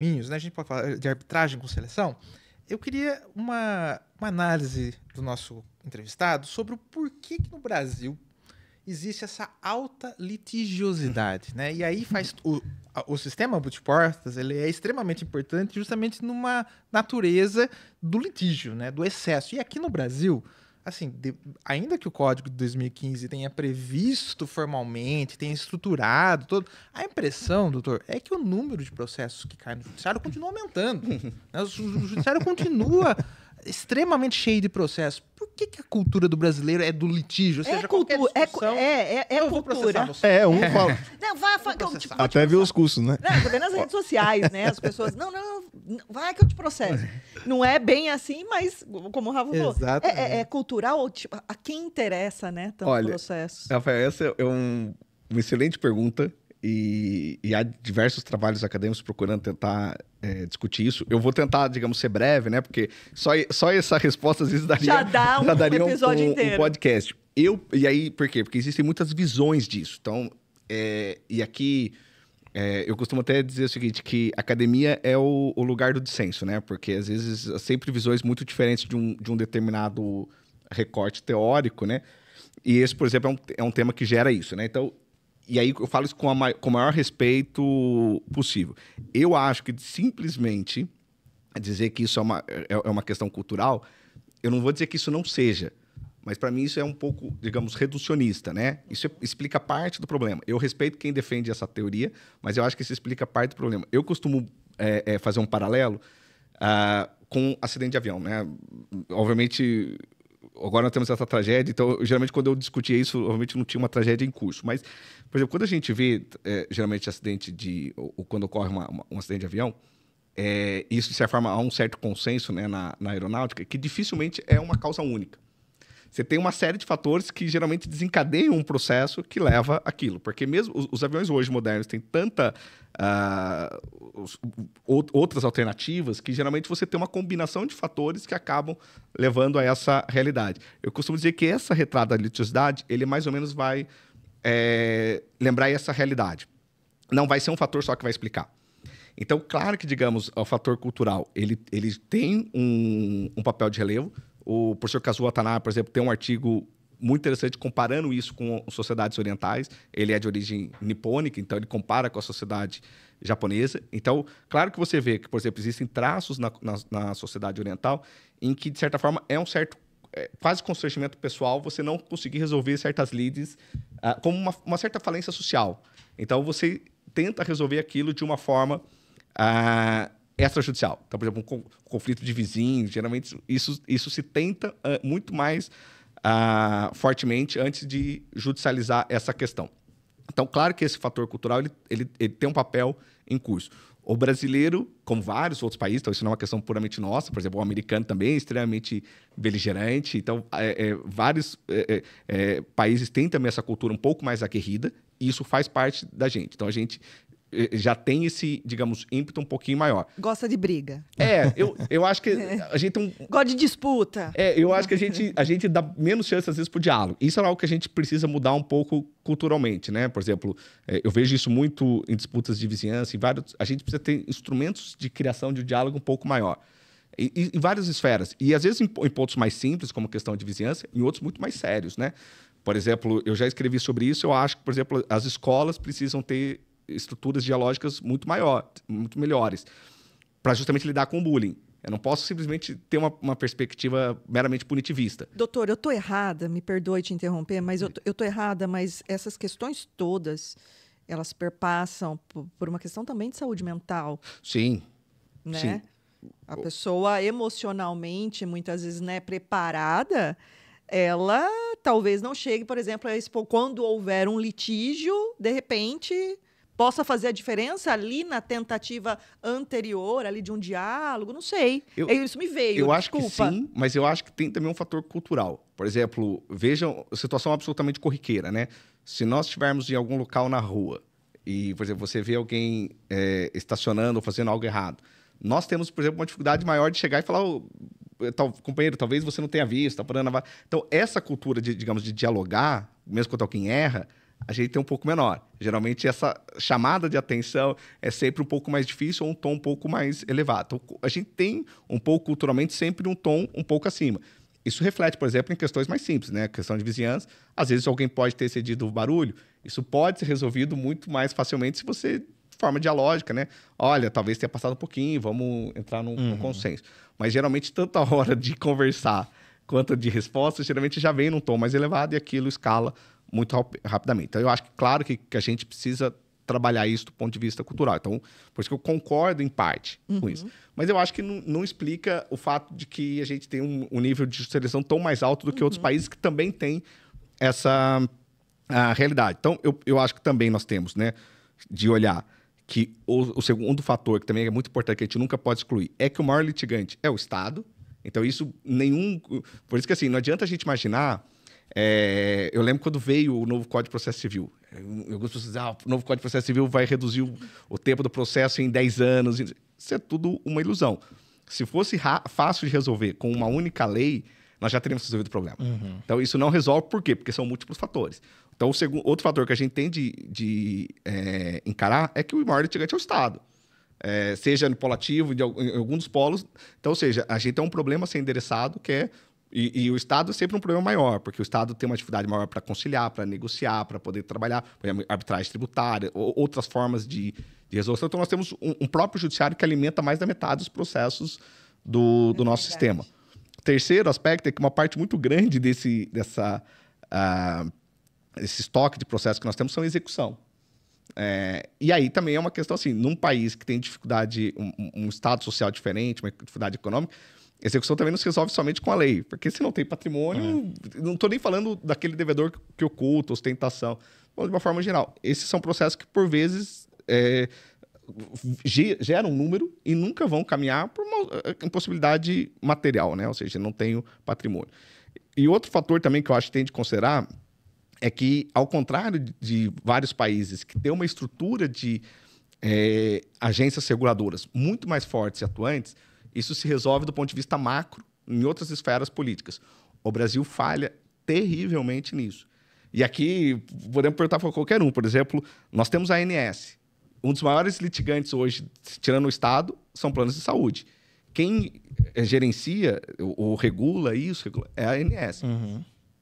Né? A gente pode falar de arbitragem com seleção. Eu queria uma análise do nosso entrevistado sobre o porquê que no Brasil existe essa alta litigiosidade, né? E aí faz o sistema multiportas, ele é extremamente importante justamente numa natureza do litígio, né? Do excesso. E aqui no Brasil, assim, ainda que o Código de 2015 tenha previsto formalmente, tenha estruturado todo, a impressão, doutor, é que o número de processos que caem no judiciário continua aumentando. Né? O judiciário continua extremamente cheio de processos. Por que a cultura do brasileiro é do litígio? Ou seja, cultura, eu vou processar cultura. você. Um fala. Não, vai, Até ver os custos, né? Não, vê nas redes sociais, né? As pessoas, não, vai que eu te processo. Não é bem assim, mas, como o Rafa falou, é cultural, tipo, a quem interessa, né? Tanto processo. Rafael, essa é uma excelente pergunta. E há diversos trabalhos acadêmicos procurando tentar discutir isso. Eu vou tentar, digamos, ser breve, né? Porque só essa resposta às vezes já daria um episódio inteiro. Um podcast. E aí, por quê? Porque existem muitas visões disso. Então, e aqui eu costumo até dizer o seguinte, que a academia é o lugar do dissenso, né? Porque às vezes há sempre visões muito diferentes de um determinado recorte teórico, né? E esse, por exemplo, é um tema que gera isso, né? Então, e aí eu falo isso com o maior respeito possível. Eu acho que simplesmente dizer que isso é uma questão cultural, eu não vou dizer que isso não seja, mas para mim isso é um pouco, digamos, reducionista, né? Isso explica parte do problema. Eu respeito quem defende essa teoria, mas eu acho que isso explica parte do problema. Eu costumo fazer um paralelo com acidente de avião, né? Obviamente, agora nós temos essa tragédia, então, geralmente, quando eu discutia isso, obviamente não tinha uma tragédia em curso. Mas, por exemplo, quando a gente vê, geralmente, acidente ou quando ocorre um acidente de avião, isso, de certa forma, há um certo consenso, né, na aeronáutica, que dificilmente é uma causa única. Você tem uma série de fatores que geralmente desencadeiam um processo que leva aquilo. Porque mesmo os aviões hoje modernos têm outras alternativas que geralmente você tem uma combinação de fatores que acabam levando a essa realidade. Eu costumo dizer que essa retrata da litigiosidade, ele mais ou menos vai lembrar essa realidade. Não vai ser um fator só que vai explicar. Então, claro que, digamos, o fator cultural, ele tem um papel de relevo. O professor Kazuo Watanabe, por exemplo, tem um artigo muito interessante comparando isso com sociedades orientais. Ele é de origem nipônica, então ele compara com a sociedade japonesa. Então, claro que você vê que, por exemplo, existem traços na sociedade oriental em que, de certa forma, é um certo quase constrangimento pessoal você não conseguir resolver certas lides como uma certa falência social. Então, você tenta resolver aquilo de uma forma extrajudicial. Então, por exemplo, um conflito de vizinhos, geralmente isso se tenta muito mais fortemente antes de judicializar essa questão. Então, claro que esse fator cultural ele tem um papel em curso. O brasileiro, como vários outros países, então isso não é uma questão puramente nossa, por exemplo, o americano também é extremamente beligerante, então vários países têm também essa cultura um pouco mais aguerrida, e isso faz parte da gente. Então, a gente já tem esse, digamos, ímpeto um pouquinho maior. Gosta de briga. Eu acho que a gente tem gosta de disputa. Eu acho que a gente dá menos chance, às vezes, pro diálogo. Isso é algo que a gente precisa mudar um pouco culturalmente, né? Por exemplo, eu vejo isso muito em disputas de vizinhança, a gente precisa ter instrumentos de criação de um diálogo um pouco maior. Em várias esferas. E, às vezes, em pontos mais simples, como questão de vizinhança, em outros muito mais sérios, né? Por exemplo, eu já escrevi sobre isso, eu acho que, por exemplo, as escolas precisam ter estruturas dialógicas muito melhores, para justamente lidar com o bullying. Eu não posso simplesmente ter uma perspectiva meramente punitivista. Doutor, eu estou errada, me perdoe te interromper, mas eu estou errada, mas essas questões todas, elas perpassam por uma questão também de saúde mental. Sim, né? Sim. A pessoa emocionalmente, muitas vezes, né, preparada, ela talvez não chegue, por exemplo, a expor, quando houver um litígio, de repente possa fazer a diferença ali na tentativa anterior, ali de um diálogo, não sei. Isso me veio, eu acho que sim, mas eu acho que tem também um fator cultural. Por exemplo, vejam, situação absolutamente corriqueira, né? Se nós estivermos em algum local na rua e, por exemplo, você vê alguém estacionando ou fazendo algo errado, nós temos, por exemplo, uma dificuldade maior de chegar e falar, companheiro, talvez você não tenha visto, tá parando. Então, essa cultura de, digamos, de dialogar, mesmo quando alguém erra, a gente tem um pouco menor. Geralmente, essa chamada de atenção é sempre um pouco mais difícil ou um tom um pouco mais elevado. Então, a gente tem um pouco, culturalmente, sempre um tom um pouco acima. Isso reflete, por exemplo, em questões mais simples, né? A questão de vizinhança. Às vezes, alguém pode ter excedido o barulho. Isso pode ser resolvido muito mais facilmente se você, de forma dialógica, né? Olha, talvez tenha passado um pouquinho, vamos entrar num consenso. Mas, geralmente, tanto a hora de conversar quanto de resposta, geralmente já vem num tom mais elevado e aquilo escala muito rapidamente. Então, eu acho que, claro, que a gente precisa trabalhar isso do ponto de vista cultural. Então, por isso que eu concordo em parte com isso. Mas eu acho que não explica o fato de que a gente tem um nível de seleção tão mais alto do que outros países que também têm essa realidade. Então, eu acho que também nós temos, né, de olhar que o segundo fator, que também é muito importante, que a gente nunca pode excluir, é que o maior litigante é o Estado. Então, isso nenhum... Por isso que, assim, não adianta a gente imaginar... eu lembro quando veio o novo Código de Processo Civil. Algumas pessoas dizem, o novo Código de Processo Civil vai reduzir o tempo do processo em 10 anos. Isso é tudo uma ilusão. Se fosse fácil de resolver com uma única lei, nós já teríamos resolvido o problema. Então, isso não resolve por quê? Porque são múltiplos fatores. Então, outro fator que a gente tem de encarar é que o maior litigante é o Estado. Seja no polo ativo, em algum dos polos. Então, ou seja, a gente tem um problema a ser endereçado, que é... E o Estado é sempre um problema maior, porque o Estado tem uma dificuldade maior para conciliar, para negociar, para poder trabalhar, por exemplo, arbitragem tributária, outras formas de resolução. Então, nós temos um próprio judiciário que alimenta mais da metade dos processos do nosso sistema. O terceiro aspecto é que uma parte muito grande desse estoque de processos que nós temos são execução. E aí também é uma questão assim, num país que tem dificuldade, um estado social diferente, uma dificuldade econômica, execução também não se resolve somente com a lei, porque se não tem patrimônio, não estou nem falando daquele devedor que oculta, ostentação, de uma forma geral. Esses são processos que, por vezes, geram um número e nunca vão caminhar por uma impossibilidade material, né? Ou seja, não tem o patrimônio. E outro fator também que eu acho que tem de considerar é que, ao contrário de vários países que têm uma estrutura de agências reguladoras muito mais fortes e atuantes, isso se resolve do ponto de vista macro em outras esferas políticas. O Brasil falha terrivelmente nisso. E aqui, podemos perguntar para qualquer um. Por exemplo, nós temos a ANS. Um dos maiores litigantes hoje, tirando o Estado, são planos de saúde. Quem gerencia ou regula isso é a ANS.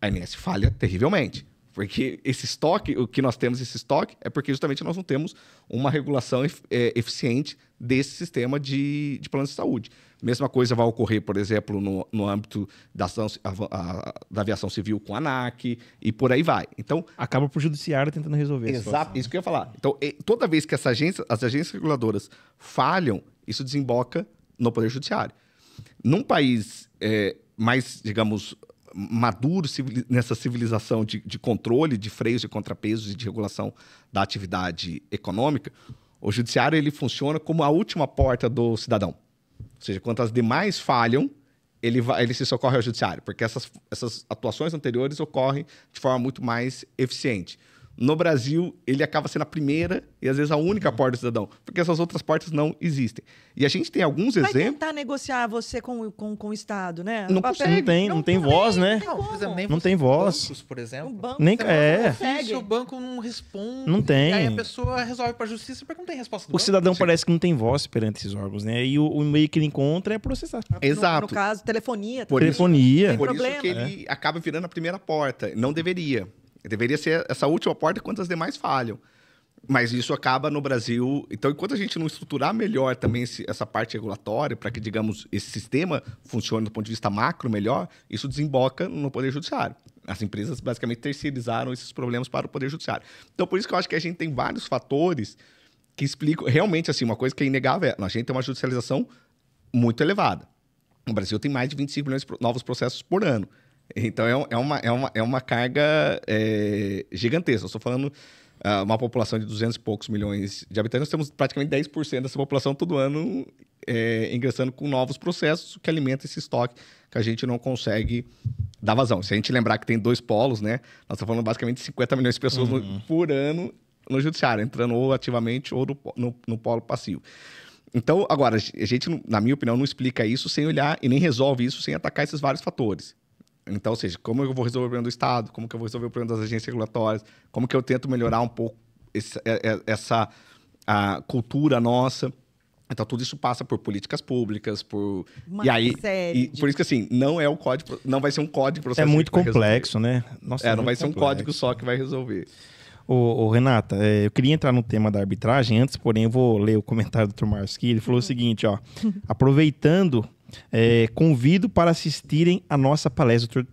A ANS falha terrivelmente. Porque esse estoque, o que nós temos esse estoque, é porque justamente nós não temos uma regulação eficiente desse sistema de planos de saúde. Mesma coisa vai ocorrer, por exemplo, no âmbito da aviação civil com a ANAC e por aí vai. Então, acaba por judiciário tentando resolver. Exato, isso que eu ia falar. Então, toda vez que as agências reguladoras falham, isso desemboca no Poder Judiciário. Num país mais, digamos, maduro nessa civilização de controle, de freios e contrapesos e de regulação da atividade econômica, o judiciário ele funciona como a última porta do cidadão. Ou seja, quando as demais falham, ele se socorre ao judiciário, porque essas atuações anteriores ocorrem de forma muito mais eficiente. No Brasil, ele acaba sendo a primeira e, às vezes, a única porta do cidadão, porque essas outras portas não existem. E a gente tem alguns exemplos... Vai tentar negociar você com o Estado, né? Não tem voz, né? Não tem voz. Bancos, por exemplo. Banco, Nem Se o banco não responde... Não tem. E aí a pessoa resolve para a justiça porque não tem resposta do banco. O cidadão parece que não tem voz perante esses órgãos, né? E o meio que ele encontra é processar. Exato. No caso, telefonia. Por Telefonia. Por isso que ele acaba virando a primeira porta. Não deveria. Deveria ser essa última porta quando as demais falham. Mas isso acaba no Brasil... Então, enquanto a gente não estruturar melhor também essa parte regulatória, para que, digamos, esse sistema funcione do ponto de vista macro melhor, isso desemboca no Poder Judiciário. As empresas, basicamente, terceirizaram esses problemas para o Poder Judiciário. Então, por isso que eu acho que a gente tem vários fatores que explicam... Realmente, assim, uma coisa que é inegável a gente tem uma judicialização muito elevada. O Brasil tem mais de 25 milhões de novos processos por ano. Então, é uma carga gigantesca. Eu estou falando uma população de 200 e poucos milhões de habitantes. Nós temos praticamente 10% dessa população todo ano ingressando com novos processos que alimenta esse estoque que a gente não consegue dar vazão. Se a gente lembrar que tem 2 polos, né? Nós estamos falando basicamente de 50 milhões de pessoas por ano no judiciário, entrando ou ativamente ou no polo passivo. Então, agora, a gente, na minha opinião, não explica isso sem olhar e nem resolve isso sem atacar esses vários fatores. Então, ou seja, como eu vou resolver o problema do Estado, como que eu vou resolver o problema das agências regulatórias, como que eu tento melhorar um pouco essa a cultura nossa. Então, tudo isso passa por políticas públicas, por... Uma e aí, série por isso que, assim, não é o código... Não vai ser um código de processo. É muito que vai complexo, resolver. né? Nossa, Não vai ser um complexo. código só que vai resolver. Ô, Renata, eu queria entrar no tema da arbitragem. Antes, porém, eu vou ler o comentário do Dr. Marski. Ele falou o seguinte, ó. Aproveitando, convido para assistirem a nossa palestra. Dr.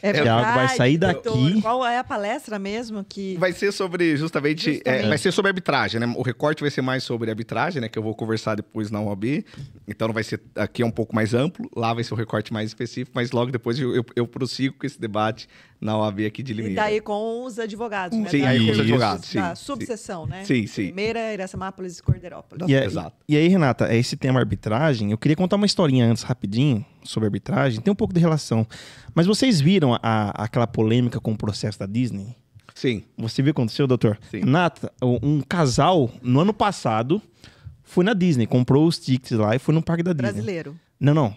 Thiago vai sair doutor. daqui. Qual é a palestra mesmo que... Vai ser sobre, justamente. Vai ser sobre arbitragem, né? O recorte vai ser mais sobre arbitragem, né? Que eu vou conversar depois na OAB. Então, não vai ser... Aqui é um pouco mais amplo. Lá vai ser o recorte mais específico. Mas logo depois eu prossigo com esse debate na OAB aqui de Limeira. E daí com os advogados, né? Sim, aí com os Isso. advogados, sim. Da subseção, né? Sim, sim. Limeira, Iracemápolis e Corderópolis. Exato. E aí, Renata, esse tema arbitragem, eu queria contar uma historinha antes, rapidinho, sobre arbitragem. Tem um pouco de relação. Mas vocês viram aquela polêmica com o processo da Disney? Sim. Você viu o que aconteceu, doutor? Sim. Renata, um casal, no ano passado, foi na Disney, comprou os tickets lá e foi no parque da Disney. Brasileiro. Não,